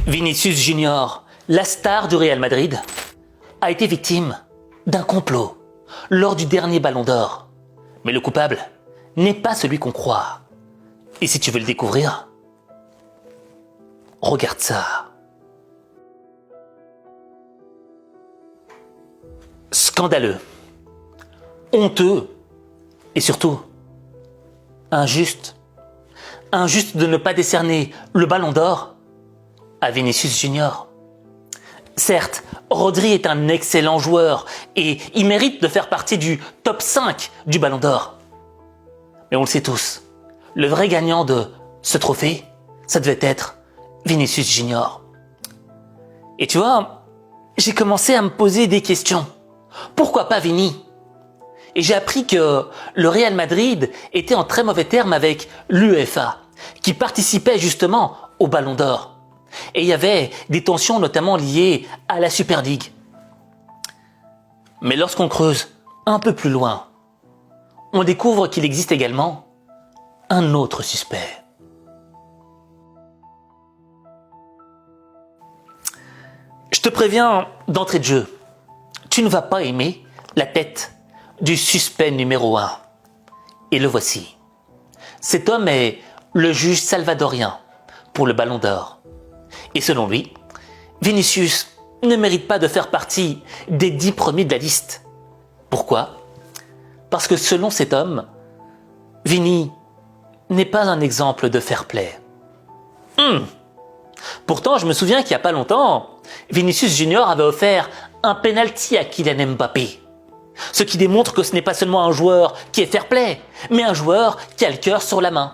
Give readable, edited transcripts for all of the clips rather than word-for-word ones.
Vinicius Junior, la star du Real Madrid, a été victime d'un complot lors du dernier Ballon d'Or. Mais le coupable n'est pas celui qu'on croit. Et si tu veux le découvrir, regarde ça. Scandaleux, honteux et surtout injuste. Injuste de ne pas décerner le Ballon d'Or à Vinicius Junior. Certes, Rodri est un excellent joueur et il mérite de faire partie du top 5 du Ballon d'Or. Mais on le sait tous, le vrai gagnant de ce trophée, ça devait être Vinicius Junior. Et tu vois, j'ai commencé à me poser des questions. Pourquoi pas Vini ? Et j'ai appris que le Real Madrid était en très mauvais termes avec l'UEFA, qui participait justement au Ballon d'Or. Et il y avait des tensions notamment liées à la Super League. Mais lorsqu'on creuse un peu plus loin, on découvre qu'il existe également un autre suspect. Je te préviens d'entrée de jeu, tu ne vas pas aimer la tête du suspect numéro 1. Et le voici. Cet homme est le juge salvadorien pour le Ballon d'Or. Et selon lui, Vinicius ne mérite pas de faire partie des 10 premiers de la liste. Pourquoi ? Parce que selon cet homme, Vini n'est pas un exemple de fair play. Pourtant, je me souviens qu'il n'y a pas longtemps, Vinicius Junior avait offert un penalty à Kylian Mbappé. Ce qui démontre que ce n'est pas seulement un joueur qui est fair play, mais un joueur qui a le cœur sur la main.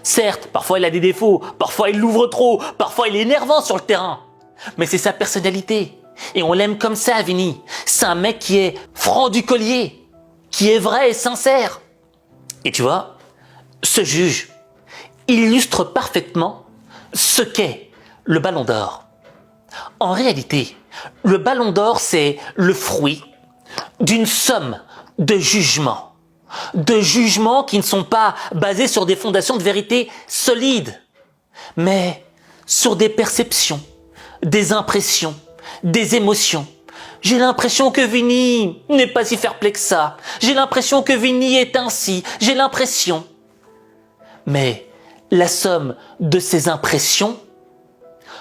Certes, parfois il a des défauts, parfois il l'ouvre trop, parfois il est énervant sur le terrain. Mais c'est sa personnalité. Et on l'aime comme ça, Vini. C'est un mec qui est franc du collier, qui est vrai et sincère. Et tu vois, ce juge illustre parfaitement ce qu'est le Ballon d'Or. En réalité, le Ballon d'Or, c'est le fruit d'une somme de jugements. De jugements qui ne sont pas basés sur des fondations de vérité solides, mais sur des perceptions, des impressions, des émotions. J'ai l'impression que Vini n'est pas si fair-play que ça. J'ai l'impression que Vini est ainsi. J'ai l'impression. Mais la somme de ces impressions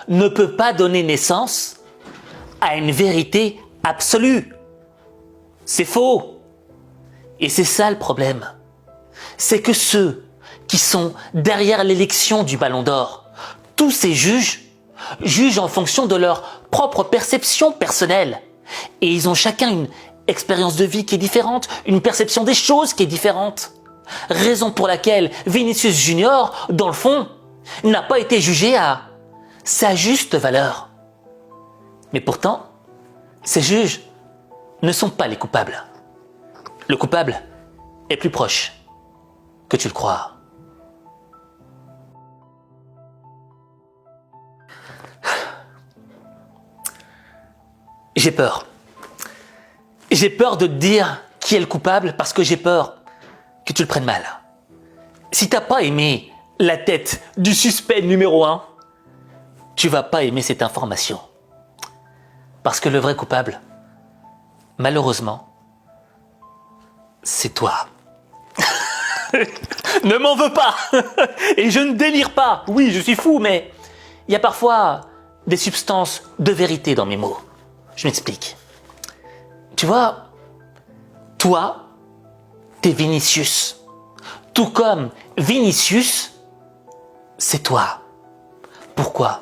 ne peut pas donner naissance à une vérité absolue. C'est faux. Et c'est ça le problème. C'est que ceux qui sont derrière l'élection du Ballon d'Or, tous ces juges, jugent en fonction de leur propre perception personnelle. Et ils ont chacun une expérience de vie qui est différente, une perception des choses qui est différente. Raison pour laquelle Vinicius Junior, dans le fond, n'a pas été jugé à sa juste valeur. Mais pourtant, ces juges ne sont pas les coupables. Le coupable est plus proche que tu le crois. J'ai peur. J'ai peur de te dire qui est le coupable parce que j'ai peur que tu le prennes mal. Si t'as pas aimé la tête du suspect numéro 1, tu vas pas aimer cette information. Parce que le vrai coupable, malheureusement, c'est toi. Ne m'en veux pas. Et je ne délire pas. Oui, je suis fou, mais il y a parfois des substances de vérité dans mes mots. Je m'explique. Tu vois, toi, t'es Vinicius. Tout comme Vinicius, c'est toi. Pourquoi ?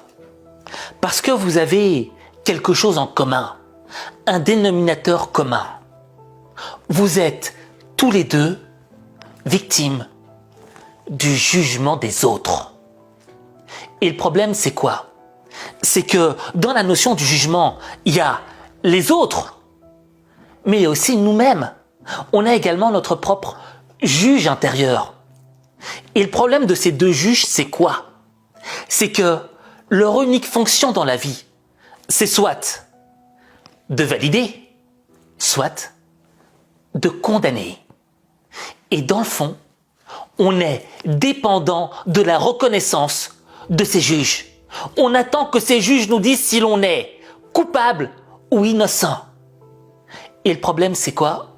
Parce que vous avez quelque chose en commun, un dénominateur commun. Vous êtes tous les deux victimes du jugement des autres. Et le problème, c'est quoi ? C'est que dans la notion du jugement, il y a les autres, mais il y a aussi nous-mêmes. On a également notre propre juge intérieur. Et le problème de ces deux juges, c'est quoi ? C'est que leur unique fonction dans la vie, c'est soit de valider, soit de condamner. Et dans le fond, on est dépendant de la reconnaissance de ces juges. On attend que ces juges nous disent si l'on est coupable ou innocent. Et le problème, c'est quoi?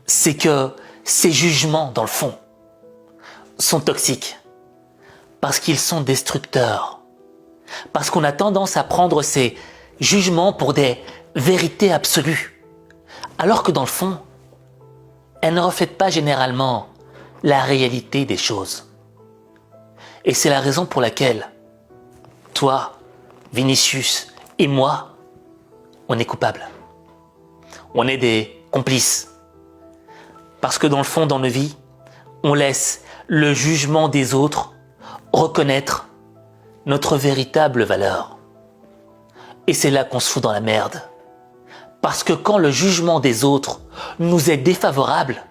C'est que ces jugements, dans le fond, sont toxiques. Parce qu'ils sont destructeurs. Parce qu'on a tendance à prendre ces jugements pour des vérités absolues. Alors que dans le fond, elles ne reflètent pas généralement la réalité des choses. Et c'est la raison pour laquelle toi, Vinicius et moi, on est coupables. On est des complices. Parce que dans le fond, dans nos vies, on laisse le jugement des autres reconnaître notre véritable valeur. Et c'est là qu'on se fout dans la merde. Parce que quand le jugement des autres nous est défavorable,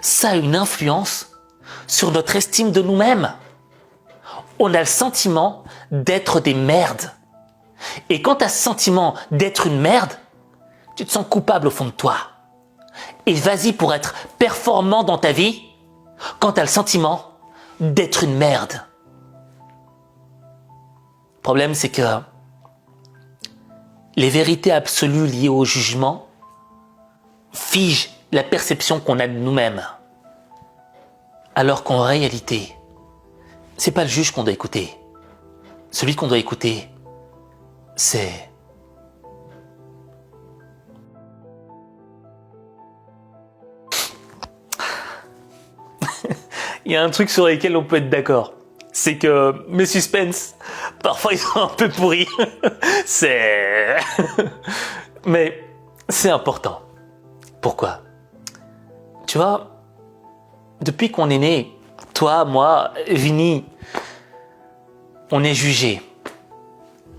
ça a une influence sur notre estime de nous-mêmes. On a le sentiment d'être des merdes. Et quand tu as ce sentiment d'être une merde, tu te sens coupable au fond de toi. Et vas-y pour être performant dans ta vie quand tu as le sentiment d'être une merde. Le problème, c'est que les vérités absolues liées au jugement figent la perception qu'on a de nous-mêmes. Alors qu'en réalité, c'est pas le juge qu'on doit écouter. Celui qu'on doit écouter, c'est... Il y a un truc sur lequel on peut être d'accord. C'est que mes suspens, parfois ils sont un peu pourris. C'est... Mais c'est important. Pourquoi? Tu vois, depuis qu'on est né, toi, moi, Vinny, on est jugé.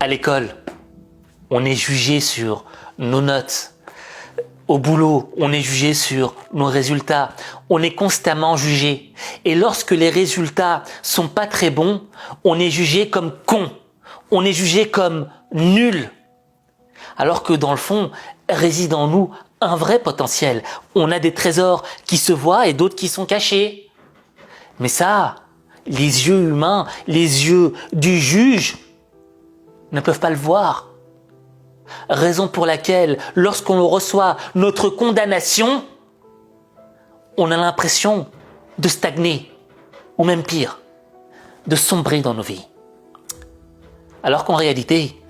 À l'école, on est jugé sur nos notes. Au boulot, on est jugé sur nos résultats. On est constamment jugé. Et lorsque les résultats sont pas très bons, on est jugé comme con. On est jugé comme nul. Alors que dans le fond, réside en nous un vrai potentiel. On a des trésors qui se voient et d'autres qui sont cachés. Mais ça, les yeux humains, les yeux du juge ne peuvent pas le voir. Raison pour laquelle, lorsqu'on reçoit notre condamnation, on a l'impression de stagner, ou même pire, de sombrer dans nos vies. Alors qu'en réalité,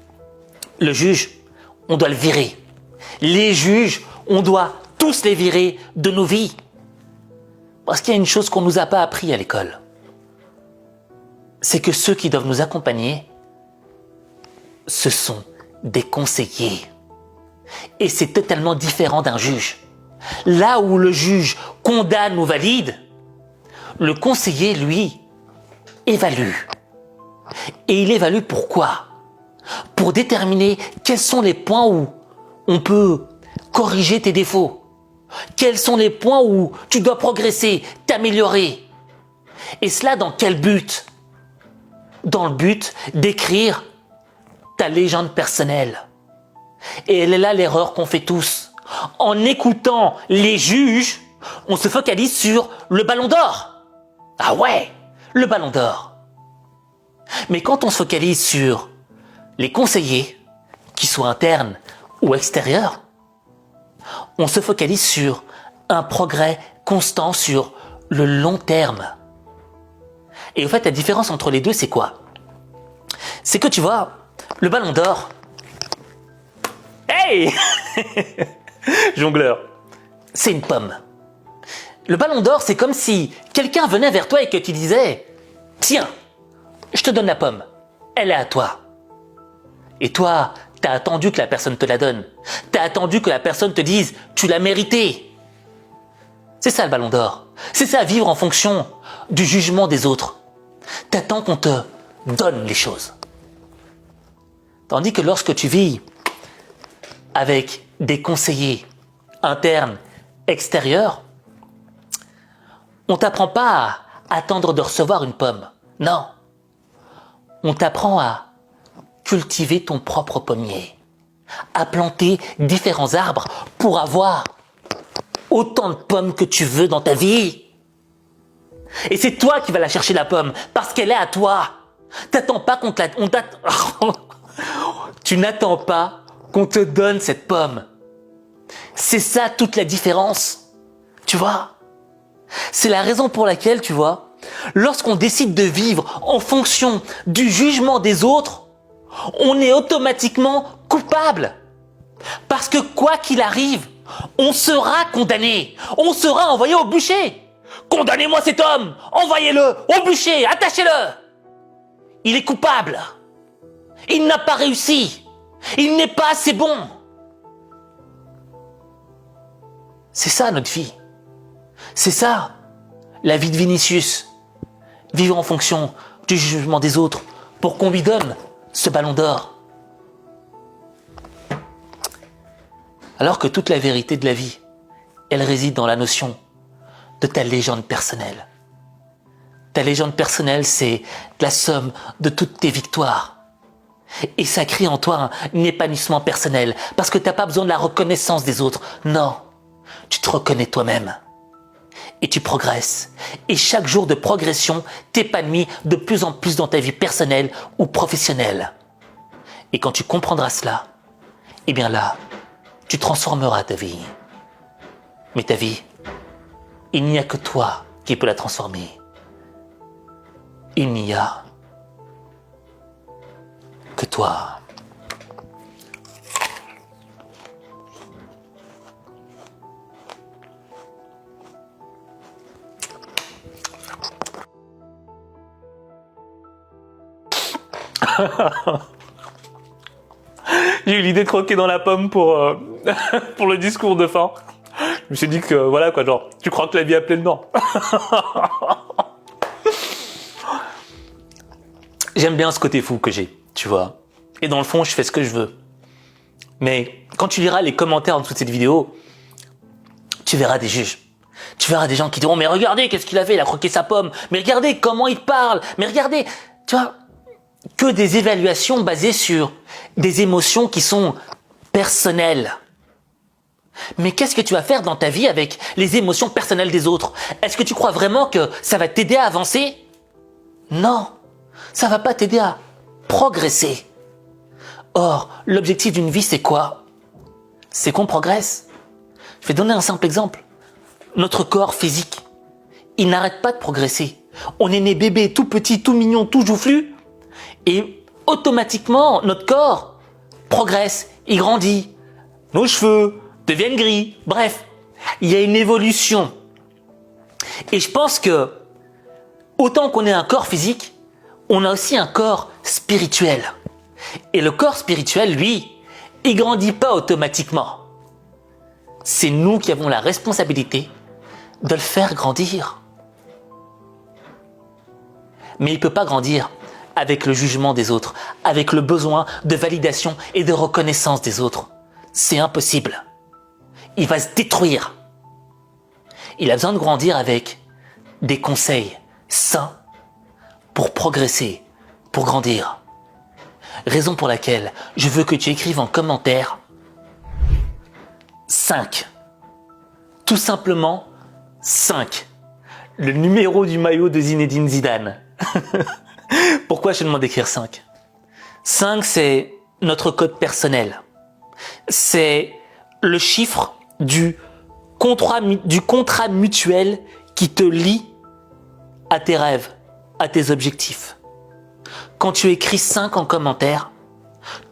le juge, on doit le virer. Les juges, on doit tous les virer de nos vies. Parce qu'il y a une chose qu'on ne nous a pas appris à l'école. C'est que ceux qui doivent nous accompagner, ce sont des conseillers. Et c'est totalement différent d'un juge. Là où le juge condamne ou valide, le conseiller, lui, évalue. Et il évalue pourquoi? Pour déterminer quels sont les points où on peut corriger tes défauts. Quels sont les points où tu dois progresser, t'améliorer. Et cela dans quel but? Dans le but d'écrire ta légende personnelle. Et elle est là l'erreur qu'on fait tous. En écoutant les juges, on se focalise sur le ballon d'or. Ah ouais, le ballon d'or. Mais quand on se focalise sur les conseillers, qu'ils soient internes ou extérieurs, on se focalise sur un progrès constant sur le long terme. Et au fait, la différence entre les deux, c'est quoi? C'est que tu vois, le ballon d'or... Hey Jongleur. C'est une pomme. Le ballon d'or, c'est comme si quelqu'un venait vers toi et que tu disais « Tiens, je te donne la pomme, elle est à toi. » Et toi, t'as attendu que la personne te la donne. T'as attendu que la personne te dise « Tu l'as mérité. » C'est ça le ballon d'or. C'est ça vivre en fonction du jugement des autres. T'attends qu'on te donne les choses. Tandis que lorsque tu vis avec des conseillers internes, extérieurs, on t'apprend pas à attendre de recevoir une pomme. Non. On t'apprend à cultiver ton propre pommier, à planter différents arbres pour avoir autant de pommes que tu veux dans ta vie. Et c'est toi qui vas la chercher la pomme, parce qu'elle est à toi. T'attends pas qu'on te la... Tu n'attends pas qu'on te donne cette pomme. C'est ça toute la différence. Tu vois? C'est la raison pour laquelle, tu vois, lorsqu'on décide de vivre en fonction du jugement des autres, on est automatiquement coupable. Parce que quoi qu'il arrive, on sera condamné. On sera envoyé au bûcher. Condamnez-moi cet homme. Envoyez-le au bûcher. Attachez-le. Il est coupable. Il n'a pas réussi. Il n'est pas assez bon. C'est ça notre vie. C'est ça la vie de Vinicius. Vivre en fonction du jugement des autres pour qu'on lui donne ce ballon d'or. Alors que toute la vérité de la vie, elle réside dans la notion de ta légende personnelle. Ta légende personnelle, c'est la somme de toutes tes victoires. Et ça crée en toi un épanouissement personnel, parce que t'as pas besoin de la reconnaissance des autres. Non, tu te reconnais toi-même. Et tu progresses. Et chaque jour de progression t'épanouit de plus en plus dans ta vie personnelle ou professionnelle. Et quand tu comprendras cela, eh bien là, tu transformeras ta vie. Mais ta vie, il n'y a que toi qui peux la transformer. Il n'y a que toi. J'ai eu l'idée de croquer dans la pomme pour le discours de fin. Je me suis dit que voilà quoi, genre tu croques la vie à pleines dents. J'aime bien ce côté fou que j'ai, tu vois. Et dans le fond, je fais ce que je veux. Mais quand tu liras les commentaires en dessous de cette vidéo, tu verras des juges. Tu verras des gens qui diront mais regardez qu'est-ce qu'il a fait, il a croqué sa pomme. Mais regardez comment il parle. Mais regardez, tu vois. Que des évaluations basées sur des émotions qui sont personnelles. Mais qu'est-ce que tu vas faire dans ta vie avec les émotions personnelles des autres? Est-ce que tu crois vraiment que ça va t'aider à avancer? Non, ça va pas t'aider à progresser. Or, l'objectif d'une vie, c'est quoi? C'est qu'on progresse. Je vais donner un simple exemple. Notre corps physique, il n'arrête pas de progresser. On est né bébé, tout petit, tout mignon, tout joufflu. Et automatiquement, notre corps progresse, il grandit. Nos cheveux deviennent gris. Bref, il y a une évolution. Et je pense que, autant qu'on ait un corps physique, on a aussi un corps spirituel. Et le corps spirituel, lui, il grandit pas automatiquement. C'est nous qui avons la responsabilité de le faire grandir. Mais il peut pas grandir avec le jugement des autres, avec le besoin de validation et de reconnaissance des autres. C'est impossible. Il va se détruire. Il a besoin de grandir avec des conseils sains pour progresser, pour grandir. Raison pour laquelle je veux que tu écrives en commentaire 5. Tout simplement 5. Le numéro du maillot de Zinedine Zidane. Pourquoi je te demande d'écrire 5? 5, c'est notre code personnel. C'est le chiffre du contrat mutuel qui te lie à tes rêves, à tes objectifs. Quand tu écris 5 en commentaire,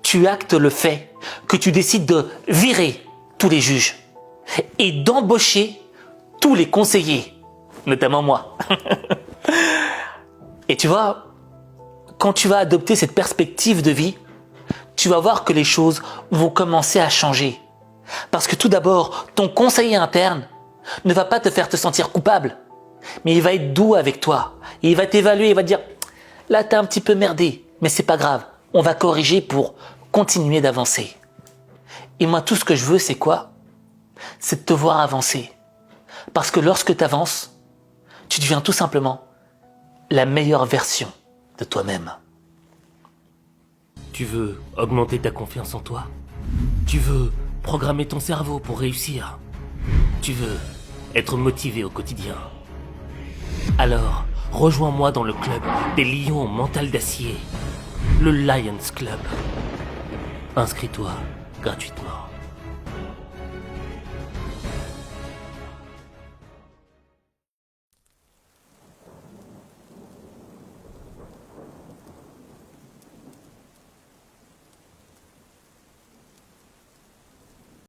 tu actes le fait que tu décides de virer tous les juges et d'embaucher tous les conseillers, notamment moi. Et tu vois, quand tu vas adopter cette perspective de vie, tu vas voir que les choses vont commencer à changer. Parce que tout d'abord, ton conseiller interne ne va pas te faire te sentir coupable, mais il va être doux avec toi. Et il va t'évaluer, il va te dire « Là, t'as un petit peu merdé, mais c'est pas grave, on va corriger pour continuer d'avancer. » Et moi, tout ce que je veux, c'est quoi? C'est de te voir avancer. Parce que lorsque tu avances, tu deviens tout simplement la meilleure version de toi-même. Tu veux augmenter ta confiance en toi? Tu veux programmer ton cerveau pour réussir? Tu veux être motivé au quotidien? Alors, rejoins-moi dans le club des lions au mental d'acier, le Lions Club. Inscris-toi gratuitement.